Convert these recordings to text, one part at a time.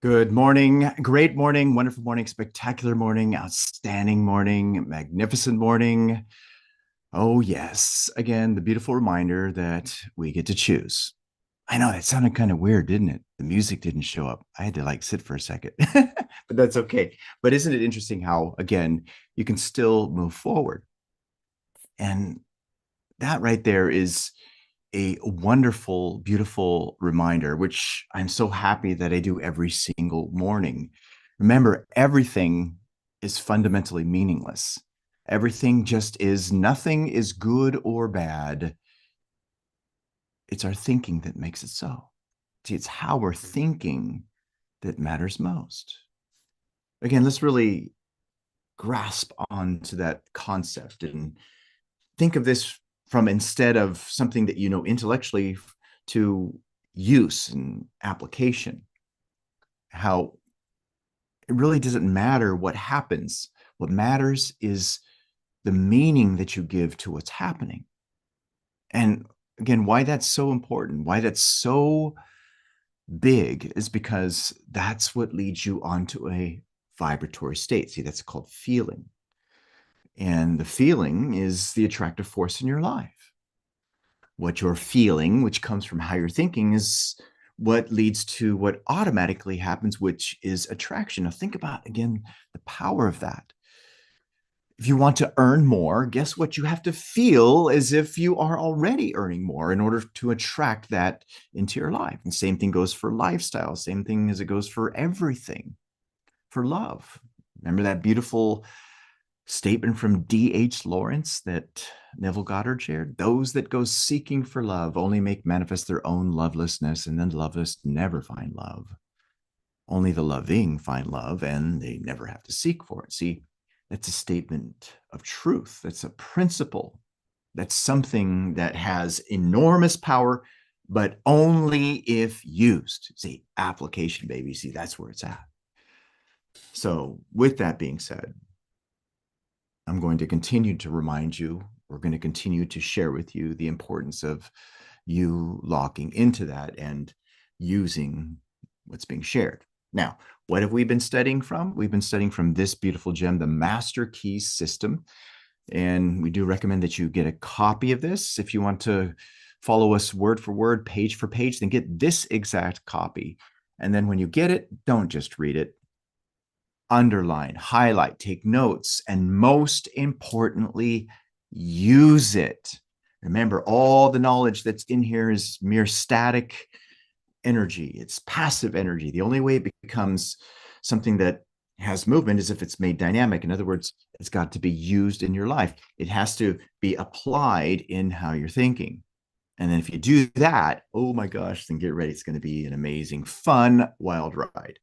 Good morning, great morning, wonderful morning, spectacular morning, outstanding morning, magnificent morning. Oh, yes. Again, the beautiful reminder that we get to choose. I know that sounded kind of weird, didn't it? The music didn't show up. I had to like sit for a second, but that's okay. But isn't it interesting how, again, you can still move forward? And that right there is a wonderful, beautiful reminder, which I'm so happy that I do every single morning. Remember, everything is fundamentally meaningless. Everything just is, nothing is good or bad. It's our thinking that makes it so. See, it's how we're thinking that matters most. Again, let's really grasp onto that concept and think of this from instead of something that you know intellectually to use and application. How it really doesn't matter what happens. What matters is the meaning that you give to what's happening. And again, why that's so important, why that's so big is because that's what leads you onto a vibratory state. See, that's called feeling. And the feeling is the attractive force in your life. What you're feeling, which comes from how you're thinking, is what leads to what automatically happens, which is attraction. Now, think about again the power of that. If you want to earn more, guess what? You have to feel as if you are already earning more in order to attract that into your life. And same thing goes for lifestyle, same thing as it goes for everything, for love. Remember that beautiful statement from D.H. Lawrence that Neville Goddard shared? Those that go seeking for love only make manifest their own lovelessness, and then the loveless never find love. Only the loving find love, and they never have to seek for it. See, that's a statement of truth. That's a principle. That's something that has enormous power, but only if used. See, application, baby. See, that's where it's at. So, with that being said, I'm going to continue to remind you, we're going to continue to share with you the importance of you locking into that and using what's being shared. Now, what have we been studying from? We've been studying from this beautiful gem, the Master Keys System. And we do recommend that you get a copy of this. If you want to follow us word for word, page for page, then get this exact copy. And then when you get it, don't just read it. Underline, highlight, take notes, and most importantly, use it. Remember, all the knowledge that's in here is mere static energy. It's passive energy. The only way it becomes something that has movement is if it's made dynamic. In other words, it's got to be used in your life. It has to be applied in how you're thinking. And then if you do that, oh my gosh, then get ready. It's going to be an amazing, fun, wild ride.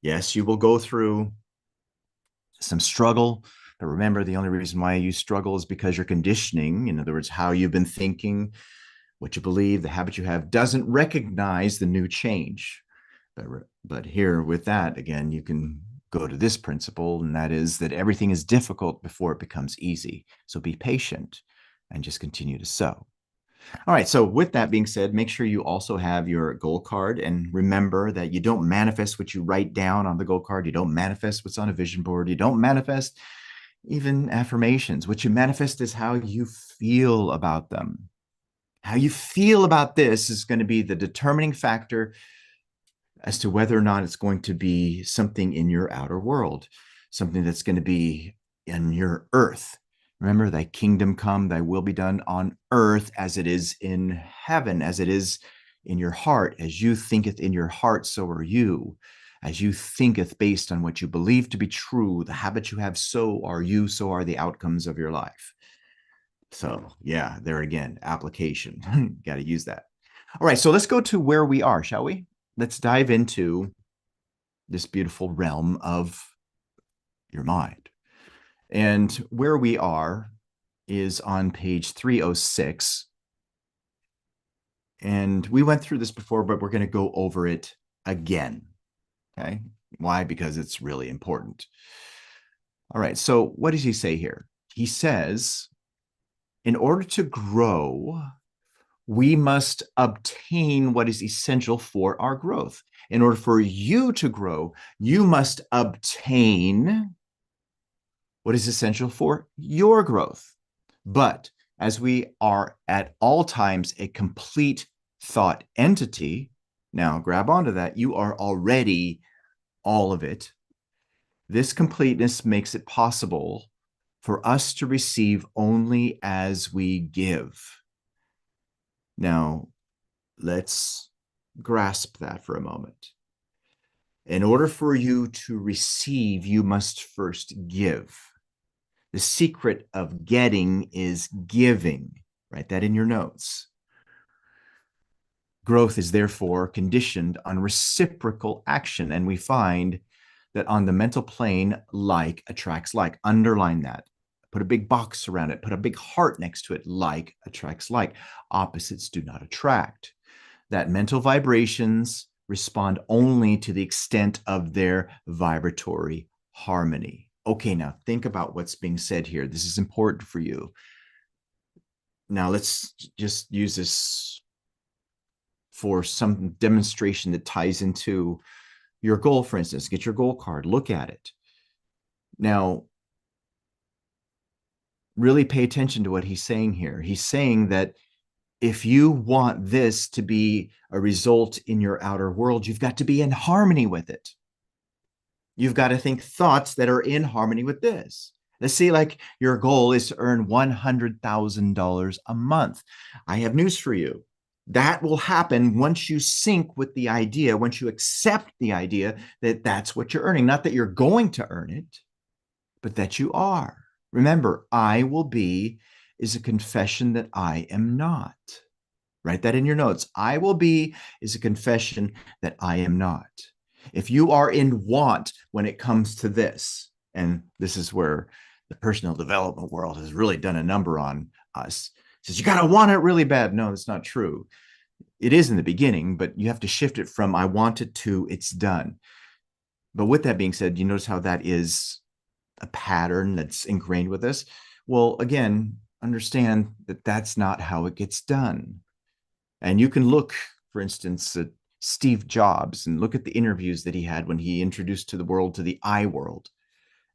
Yes, you will go through some struggle, but remember, the only reason why you struggle is because your conditioning, in other words, how you've been thinking, what you believe, the habit you have, doesn't recognize the new change. But here with that, again, you can go to this principle, and that is that everything is difficult before it becomes easy. So be patient and just continue to sow. All right. So with that being said, make sure you also have your goal card, and remember that you don't manifest what you write down on the goal card. You don't manifest what's on a vision board. You don't manifest even affirmations. What you manifest is how you feel about them. How you feel about this is going to be the determining factor as to whether or not it's going to be something in your outer world, something that's going to be in your earth. Remember, thy kingdom come, thy will be done on earth as it is in heaven, as it is in your heart. As you thinketh in your heart, so are you. As you thinketh based on what you believe to be true, the habits you have, so are you, so are the outcomes of your life. So yeah, there again, application. Got to use that. All right, so let's go to where we are, shall we? Let's dive into this beautiful realm of your mind. And where we are is on page 306. And we went through this before, but we're going to go over it again. Okay. Why? Because it's really important. All right. So what does he say here? He says, in order to grow, we must obtain what is essential for our growth. In order for you to grow, you must obtain what is essential for your growth. But as we are at all times a complete thought entity, now grab onto that, you are already all of it. This completeness makes it possible for us to receive only as we give. Now, let's grasp that for a moment. In order for you to receive, you must first give. The secret of getting is giving. Write that in your notes. Growth is therefore conditioned on reciprocal action. And we find that on the mental plane, like attracts like. Underline that. Put a big box around it. Put a big heart next to it. Like attracts like. Opposites do not attract. That mental vibrations respond only to the extent of their vibratory harmony. Okay, now think about what's being said here. This is important for you. Now let's just use this for some demonstration that ties into your goal, for instance. Get your goal card, look at it. Now, really pay attention to what he's saying here. He's saying that if you want this to be a result in your outer world, you've got to be in harmony with it. You've got to think thoughts that are in harmony with this. Let's say like your goal is to earn $100,000 a month. I have news for you. That will happen once you sync with the idea, once you accept the idea that that's what you're earning. Not that you're going to earn it, but that you are. Remember, I will be is a confession that I am not. Write that in your notes. I will be is a confession that I am not. If you are in want when it comes to this, and this is where the personal development world has really done a number on us, it says you got to want it really bad. No, that's not true. It is in the beginning, but you have to shift it from I want it to it's done. But with that being said, you notice how that is a pattern that's ingrained with us. Well, again, understand that that's not how it gets done. And you can look, for instance, at Steve Jobs and look at the interviews that he had when he introduced to the world, to the I world.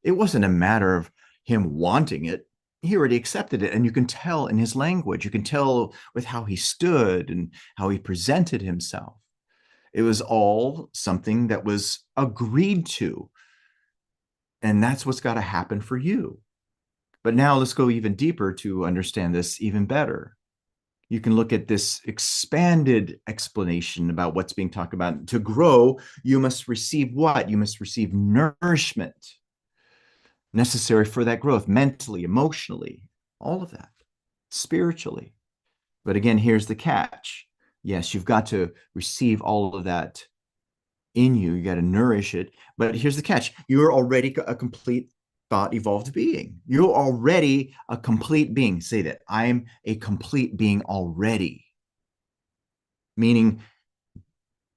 It wasn't a matter of him wanting it. He already accepted it. And you can tell in his language, you can tell with how he stood and how he presented himself. It was all something that was agreed to. And that's what's got to happen for you. But now let's go even deeper to understand this even better. You can look at this expanded explanation about what's being talked about. To grow, you must receive what? You must receive nourishment necessary for that growth, mentally, emotionally, all of that, spiritually. But again, here's the catch. Yes, you've got to receive all of that in you. You got to nourish it. But here's the catch. You're already a complete thought evolved being. You're already a complete being. Say that. I'm a complete being already. Meaning,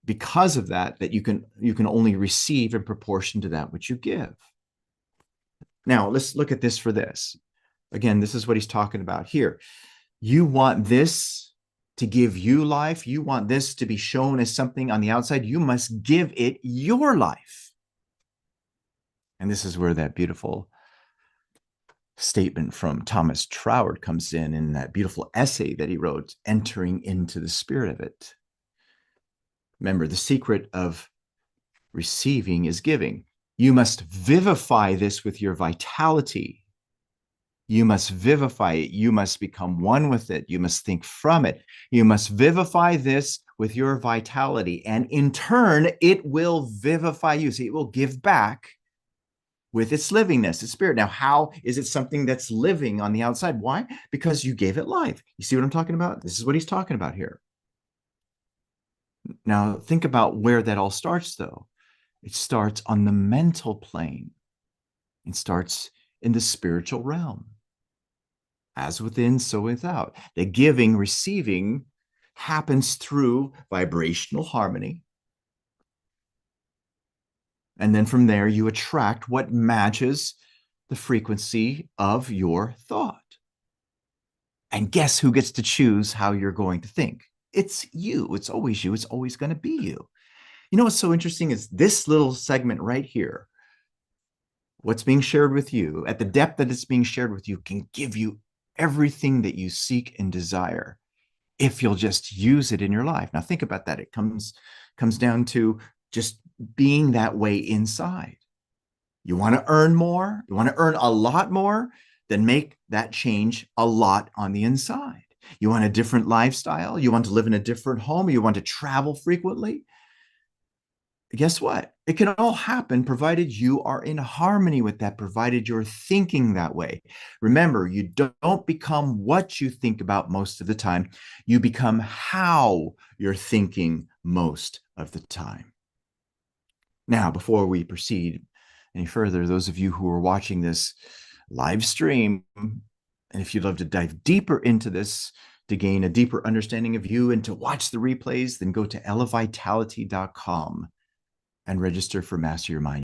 because of that, that you can only receive in proportion to that which you give. Now, let's look at this for this. Again, this is what he's talking about here. You want this to give you life. You want this to be shown as something on the outside. You must give it your life. And this is where that beautiful statement from Thomas Troward comes in that beautiful essay that he wrote, Entering into the Spirit of It. Remember, the secret of receiving is giving. You must vivify this with your vitality. You must vivify it. You must become one with it. You must think from it. You must vivify this with your vitality. And in turn, it will vivify you. See, it will give back with its livingness, its spirit. Now, how is it something that's living on the outside? Why? Because you gave it life. You see what I'm talking about? This is what he's talking about here. Now, think about where that all starts, though. It starts on the mental plane. It starts in the spiritual realm. As within, so without. The giving, receiving happens through vibrational harmony. And then from there, you attract what matches the frequency of your thought. And guess who gets to choose how you're going to think? It's you. It's always you. It's always going to be you. You know what's so interesting is this little segment right here. What's being shared with you at the depth that it's being shared with you can give you everything that you seek and desire if you'll just use it in your life. Now think about that. It comes down to just being that way inside. You want to earn more, you want to earn a lot more, then make that change a lot on the inside. You want a different lifestyle, you want to live in a different home, you want to travel frequently. Guess what? It can all happen provided you are in harmony with that, provided you're thinking that way. Remember, you don't become what you think about most of the time. You become how you're thinking most of the time. Now, before we proceed any further, those of you who are watching this live stream, and if you'd love to dive deeper into this, to gain a deeper understanding of you and to watch the replays, then go to elevitality.com and register for Master Your Mind